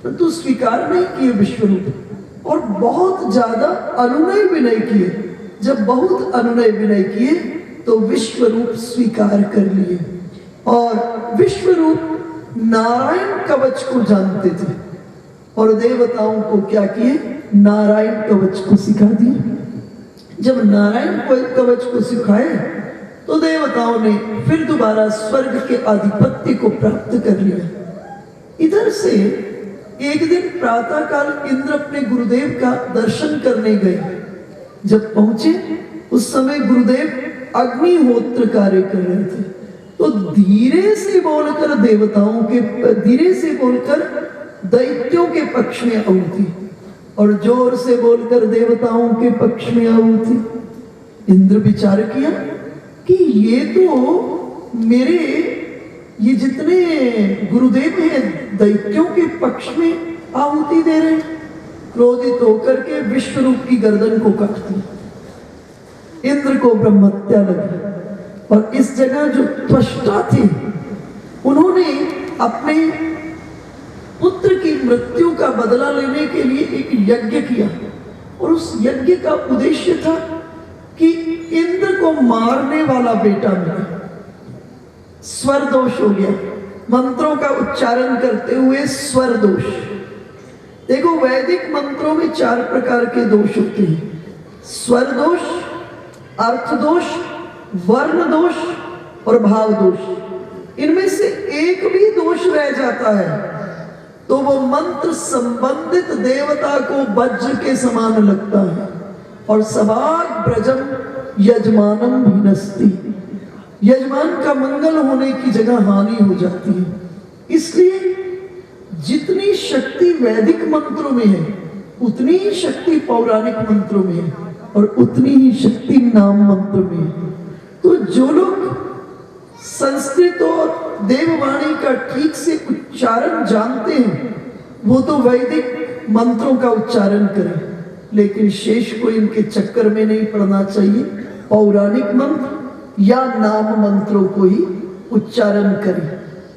A: परंतु स्वीकार नहीं किए विश्व रूप और बहुत ज्यादा अनुनय विनय किए। जब बहुत अनुनय विनय किए तो विश्व रूप स्वीकार कर लिए और विश्व रूप नारायण कवच को जानते थे और देवताओं को क्या किए, नारायण कवच को सिखा दिए। जब नारायण कवच को सिखाए तो देवताओं ने फिर दोबारा स्वर्ग के आधिपत्य को प्राप्त कर लिया। इधर से एक दिन प्रातः काल इंद्र अपने गुरुदेव का दर्शन करने गए। जब पहुंचे उस समय गुरुदेव अग्निहोत्र कार्य कर रहे थे, तो धीरे से बोलकर धीरे से बोलकर दैत्यों के पक्ष में आहुति और जोर से बोलकर देवताओं के पक्ष में आहुति। इंद्र विचार किया कि ये तो मेरे ये जितने गुरुदेव हैं दैत्यों के पक्ष में आहुति दे रहे हैं। क्रोधित होकर के विश्व रूप की गर्दन को काट दिया। इंद्र को ब्रह्महत्या लगी और इस जगह जो त्वष्टा थे उन्होंने अपने पुत्र की मृत्यु का बदला लेने के लिए एक यज्ञ किया और उस यज्ञ का उद्देश्य था कि इंद्र को मारने वाला बेटा मिले। स्वर दोष हो गया, मंत्रों का उच्चारण करते हुए स्वर दोष। देखो वैदिक मंत्रों में 4 प्रकार के दोष होते हैं, स्वर दोष, अर्थ दोष, वर्ण दोष और भाव दोष। इनमें से एक भी दोष रह जाता है तो वो मंत्र संबंधित देवता को वज्र के समान लगता है और सभाग ब्रजम यजमानम भिनस्ति, यजमान का मंगल होने की जगह हानि हो जाती है। इसलिए जितनी शक्ति वैदिक मंत्रों में है उतनी ही शक्ति पौराणिक मंत्रों में है और उतनी ही शक्ति नाम मंत्र में है। तो जो लोग संस्कृत और देववाणी का ठीक से उच्चारण जानते हैं वो तो वैदिक मंत्रों का उच्चारण करें, लेकिन शेष को इनके चक्कर में नहीं पड़ना चाहिए। पौराणिक मंत्र या नाम मंत्रों को ही उच्चारण करें।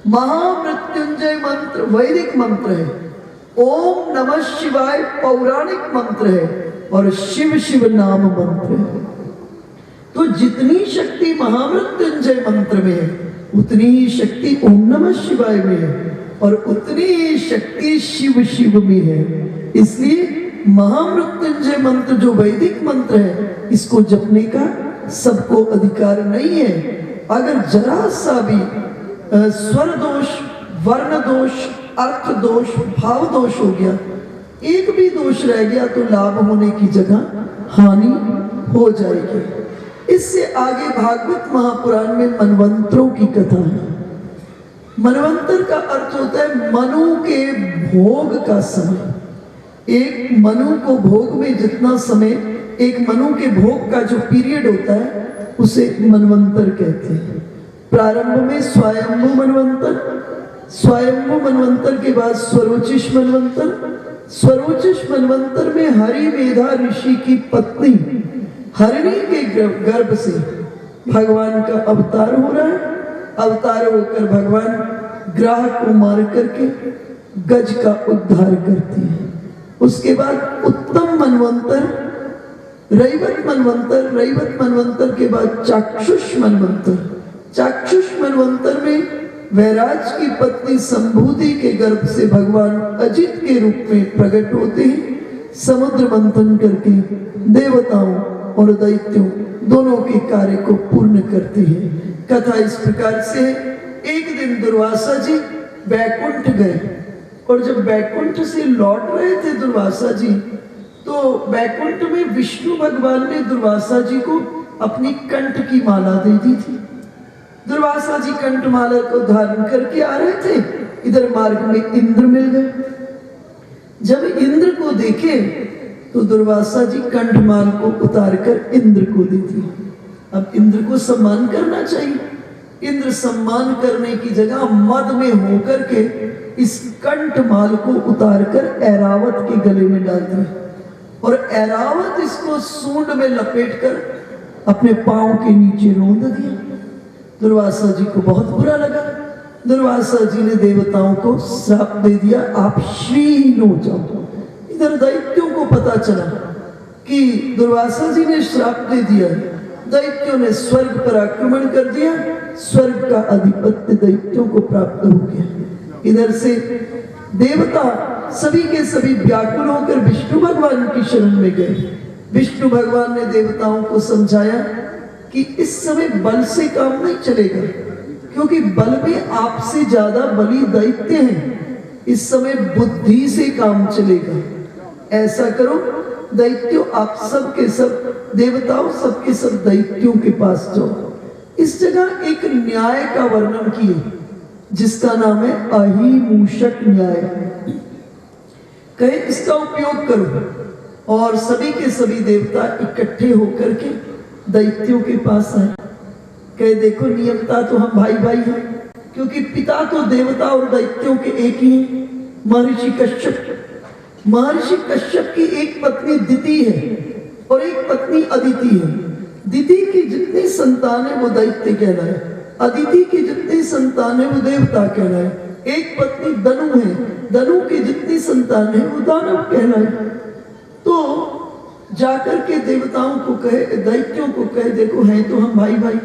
A: महामृत्युंजय मंत्र वैदिक मंत्र है, ओम नमः शिवाय पौराणिक मंत्र है और शिव शिव नाम मंत्र है। तो जितनी शक्ति महामृत्युंजय मंत्र में है उतनी ही शक्ति ओम नमः शिवाय में है और उतनी ही शक्ति शिव शिव में है। इसलिए महामृत्युंजय मंत्र जो वैदिक मंत्र है इसको जपने का सबको अधिकार नहीं है। अगर जरा सा भी स्वर दोष, वर्ण दोष, अर्थ दोष, भाव दोष हो गया, एक भी दोष रह गया तो लाभ होने की जगह हानि हो जाएगी। इससे आगे भागवत महापुराण में मनवंतरों की कथा है। मनवंतर का अर्थ होता है मनु के भोग का समय। एक मनु को भोग में जितना समय, एक मनु के भोग का जो पीरियड होता है उसे मनवंतर कहते हैं। प्रारंभ में स्वयंभू मनवंतर, स्वयंभू मनवंतर के बाद स्वरोचिष मनवंतर, स्वरोचिष मनवंतर में हरिवेदा ऋषि की पत्नी हरिणी के गर्भ से भगवान का अवतार हो रहा है। अवतार होकर भगवान ग्राह को मार करके गज का उद्धार करती है। उसके बाद उत्तम मनवंतर, रैवत मनवंतर, रैवत मनवंतर के बाद चाक्षुष मनवंतर। चाक्षुष मनवंतर में वैराज की पत्नी संभूति के गर्भ से भगवान अजित के रूप में प्रकट होते हैं। समुद्र मंथन करके देवताओं और दैत्यों दोनों के कार्य को पूर्ण करती है। कथा इस प्रकार से है, एक दिन दुर्वासा जी बैकुंठ गए और जब बैकुंठ से लौट रहे थे दुर्वासा जी, तो बैकुंठ में विष्णु भगवान ने दुर्वासा जी को अपनी कंठ की माला दे दी थी। दुर्वासा जी कंठमाला को धारण करके आ रहे थे, इधर मार्ग में इंद्र मिल गए। जब इंद्र को देखे तो दुर्वासा जी कंठमाल को उतारकर इंद्र को दे दी। अब इंद्र को सम्मान करना चाहिए, इंद्र सम्मान करने की जगह मद में होकर के इस कंठमाल को उतारकर ऐरावत के गले में डाल दिया और ऐरावत इसको सूंड में लपेटकर अपने पांव के नीचे रौंद दिया। दुर्वासा जी को बहुत बुरा लगा। दुर्वासा जी ने देवताओं को श्राप दे दिया, आप श्रीहीन हो जाओ। इधर दैत्यों को पता चला कि दुर्वासा जी ने श्राप दे दिया। दैत्यों ने स्वर्ग पर आक्रमण कर दिया, स्वर्ग का अधिपत्य दैत्यों को प्राप्त हो गया। इधर से देवता सभी के सभी व्याकुल होकर विष्णु भगवान की शरण में गए। विष्णु भगवान ने देवताओं को समझाया कि इस समय बल से काम नहीं चलेगा, क्योंकि बल में आपसे ज्यादा बली दैत्य हैं। इस समय बुद्धि से काम चलेगा। ऐसा करो दैत्यों, आप सब के सब देवताओं सब के सब दैत्यों के पास जाओ। इस जगह एक न्याय का वर्णन किए जिसका नाम है अहिमूषक न्याय। कहे इसका उपयोग करो और सभी के सभी देवता इकट्ठे होकर के दैत्यों के पास आए। कहे देखो नियमता तो हम भाई भाई हैं, क्योंकि पिता तो देवता और दैत्यों के एक ही हैं, महर्षि कश्यप। महर्षि कश्यप की एक पत्नी दिति है और एक पत्नी अदिति है। दिति की जितनी संतान है वो दैत्य कहलाए, अदिति की जितनी संतान है वो देवता कहलाए। एक पत्नी दनु है, दनु की जितनी संतान है वो दानव कहलाए। तो जाकर के देवताओं को कहे, दैत्यों को कहे देखो हैं तो हम भाई भाई,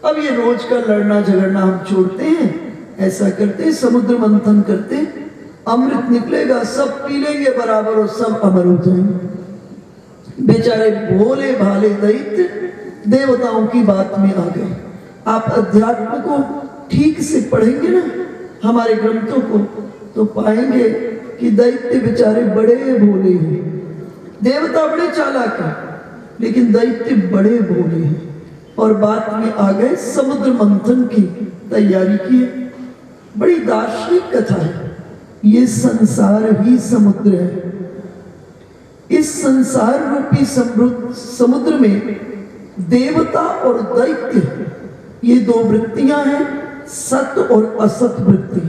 A: अब ये रोज का लड़ना झगड़ना हम छोड़ते हैं, ऐसा करते समुद्र मंथन करते, अमृत निकलेगा, सब पी लेंगे बराबर और सब अमर हो जाएंगे। बेचारे भोले भाले दैत्य देवताओं की बात में आ गए। आप अध्यात्म को ठीक से पढ़ेंगे ना हमारे ग्रंथों को, तो पाएंगे कि दैत्य बेचारे बड़े भोले हैं। देवता बड़े चालाक हैं, लेकिन दैत्य बड़े भोले हैं। और बात में आ गए, समुद्र मंथन की तैयारी की है। बड़ी दार्शनिक कथा है। ये संसार ही समुद्र है। इस संसार रूपी समुद्र में देवता और दैत्य ये दो वृत्तियां हैं, सत और असत वृत्ति।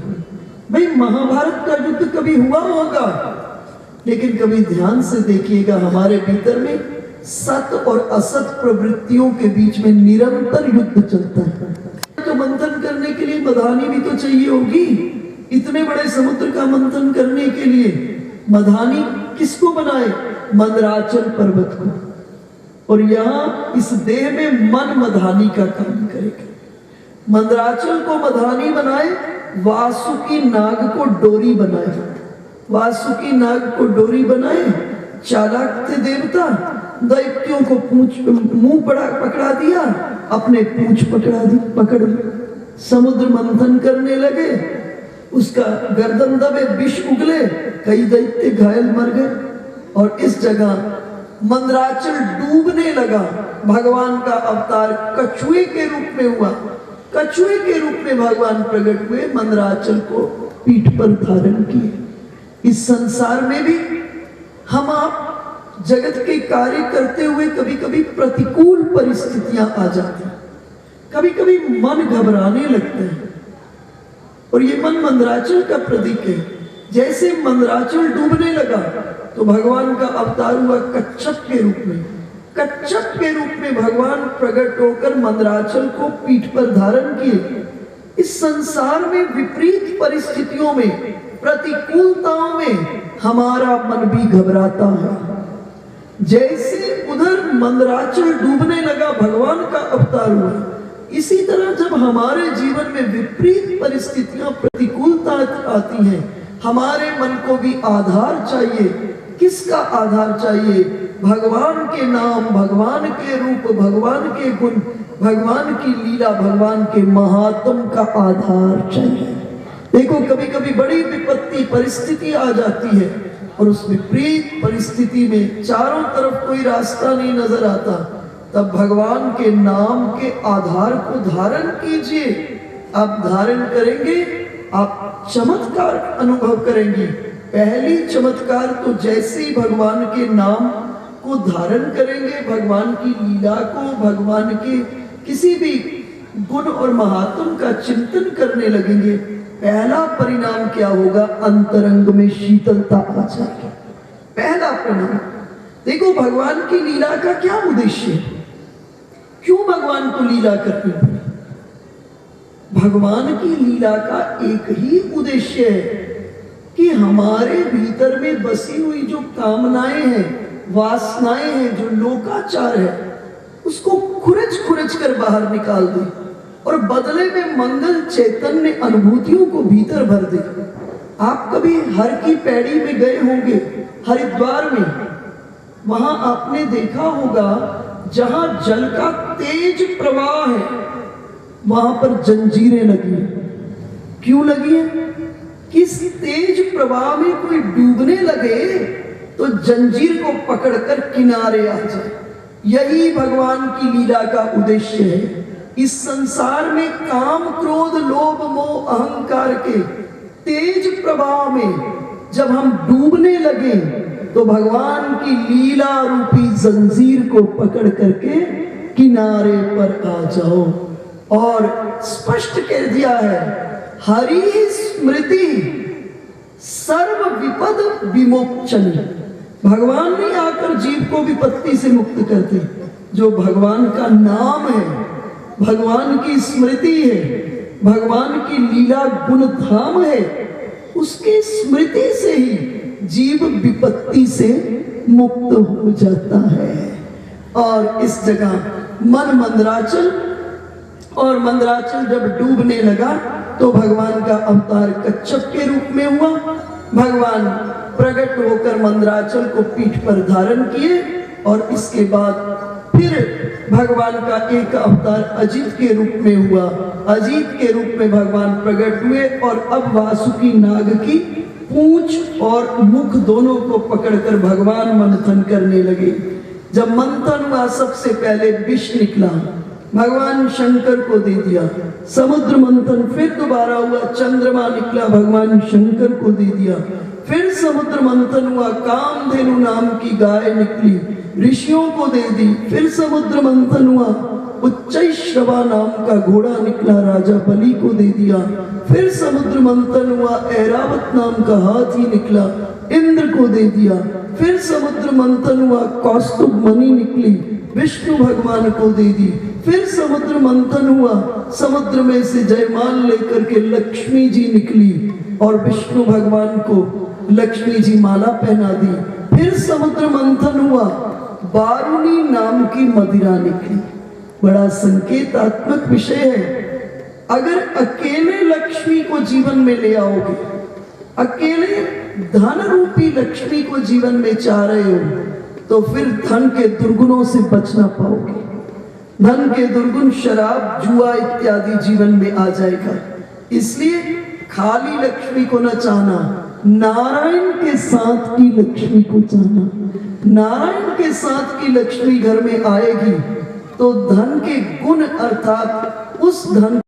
A: भाई महाभारत का युद्ध कभी हुआ होगा, लेकिन कभी ध्यान से देखिएगा हमारे भीतर में सत और असत प्रवृत्तियों के बीच में निरंतर युद्ध चलता है। तो मंथन करने के लिए मधानी भी तो चाहिए होगी। इतने बड़े समुद्र का मंथन करने के लिए मधानी किसको बनाए? मंदराचल पर्वत को। और यहाँ इस देह में मन मधानी का काम करेगा। मंदराचल को मधानी बनाए, वासुकी नाग को डोरी बनाए। वासुकी नाग को डोरी बनाए। चालाक थे देवता, दैत्यों को मुंह पकड़ा दिया, अपने पूंछ पकड़ समुद्र मंथन करने लगे। उसका गर्दन दबे, विष उगले, कई दैत्य घायल मर गए। और इस जगह मंदराचल डूबने लगा। भगवान का अवतार कछुए के रूप में हुआ। कछुए के रूप में भगवान प्रकट हुए, मंदराचल को पीठ पर धारण किए। इस संसार में भी हम आप जगत के कार्य करते हुए कभी कभी प्रतिकूल परिस्थितियां आ जाती हैं, कभी कभी मन घबराने लगते हैं। और ये मन मंदराचल का प्रतीक है। जैसे मंदराचल डूबने लगा तो भगवान का अवतार हुआ कच्छप के रूप में। कच्छप के रूप में भगवान प्रकट होकर मंदराचल को पीठ पर धारण किए। इस संसार में विपरीत परिस्थितियों में, प्रतिकूलताओं में हमारा मन भी घबराता है। जैसे उधर मंदराचल डूबने लगा, भगवान का अवतार हुआ, इसी तरह जब हमारे जीवन में विपरीत परिस्थितियां, प्रतिकूलता आती हैं, हमारे मन को भी आधार चाहिए। किसका आधार चाहिए? भगवान के नाम, भगवान के रूप, भगवान के गुण, भगवान की लीला, भगवान के महात्म का आधार चाहिए। देखो कभी कभी बड़ी विपत्ति परिस्थिति आ जाती है और उस विपरीत परिस्थिति में चारों तरफ कोई रास्ता नहीं नजर आता, तब भगवान के नाम के आधार को धारण कीजिए। आप धारण करेंगे, आप चमत्कार अनुभव करेंगे। पहली चमत्कार तो जैसे ही भगवान के नाम को धारण करेंगे, भगवान की लीला को, भगवान के किसी भी गुण और महात्म का चिंतन करने लगेंगे, पहला परिणाम क्या होगा? अंतरंग में शीतलता आ जाएगी। पहला परिणाम। देखो भगवान की लीला का क्या उद्देश्य है? क्यों भगवान को लीला करनी पड़ी? भगवान की लीला का एक ही उद्देश्य है कि हमारे भीतर में बसी हुई जो कामनाएं हैं, वासनाएं हैं, जो लोकाचार है, उसको खुरच खुरच कर बाहर निकाल दे और बदले में मंगल चैतन्य अनुभूतियों को भीतर भर दे। आप कभी हर की पैड़ी में गए होंगे, हरिद्वार में, वहां आपने देखा होगा जहां जल का तेज प्रवाह है वहां पर जंजीरें लगी हैं। क्यों लगी है? किस तेज प्रवाह में कोई डूबने लगे तो जंजीर को पकड़कर किनारे आ जाए। यही भगवान की लीला का उद्देश्य है। इस संसार में काम, क्रोध, लोभ, मोह, अहंकार के तेज प्रवाह में जब हम डूबने लगे तो भगवान की लीला रूपी जंजीर को पकड़ करके किनारे पर आ जाओ। और स्पष्ट कह दिया है, हरि स्मृति सर्व विपद विमोचनी। भगवान नहीं आकर जीव को विपत्ति से मुक्त करते। जो भगवान का नाम है, भगवान की स्मृति है, भगवान की लीला गुण धाम है, उसकी स्मृति से ही जीव विपत्ति से मुक्त हो जाता है। और इस जगह मन मंदराचल, और मंदराचल जब डूबने लगा तो भगवान का अवतार कच्छप के रूप में हुआ। भगवान प्रकट होकर मंदराचल को पीठ पर धारण किए और इसके बाद फिर भगवान का एक अवतार अजित के रूप में हुआ। अजित के रूप में भगवान प्रकट हुए और अब वासुकी नाग की पूंछ और मुख दोनों को पकड़कर भगवान मंथन करने लगे। जब मंथन हुआ सबसे पहले विष निकला, भगवान शंकर को दे दिया। समुद्र मंथन फिर दोबारा हुआ, चंद्रमा निकला, भगवान शंकर को दे दिया। फिर समुद्र मंथन हुआ, कामधेनु नाम की गाय निकली, ऋषियों को दे दी। फिर समुद्र मंथन हुआ, उच्चैश्रवा नाम का घोड़ा निकला, राजा बलि को दे दिया। फिर समुद्र मंथन हुआ, ऐरावत नाम का हाथी निकला, इंद्र को दे दिया। फिर समुद्र मंथन हुआ, कौस्तुभ मणि निकली, विष्णु भगवान को दे दी। फिर समुद्र मंथन हुआ, समुद्र में से जयमाल लेकर के लक्ष्मी जी निकली और विष्णु भगवान को लक्ष्मी जी माला पहना दी। फिर समुद्र मंथन हुआ, बारुणी नाम की मदिरा निकली। बड़ा संकेतात्मक विषय है। अगर अकेले लक्ष्मी को जीवन में ले आओगे, अकेले धन रूपी लक्ष्मी को जीवन में चाह रहे हो, तो फिर धन के दुर्गुणों से बच ना पाओगे। धन के दुर्गुण शराब, जुआ इत्यादि जीवन में आ जाएगा। इसलिए खाली लक्ष्मी को न चाहना, नारायण के साथ की लक्ष्मी को चाहना। नारायण के साथ की लक्ष्मी घर में आएगी तो धन के गुण अर्थात उस धन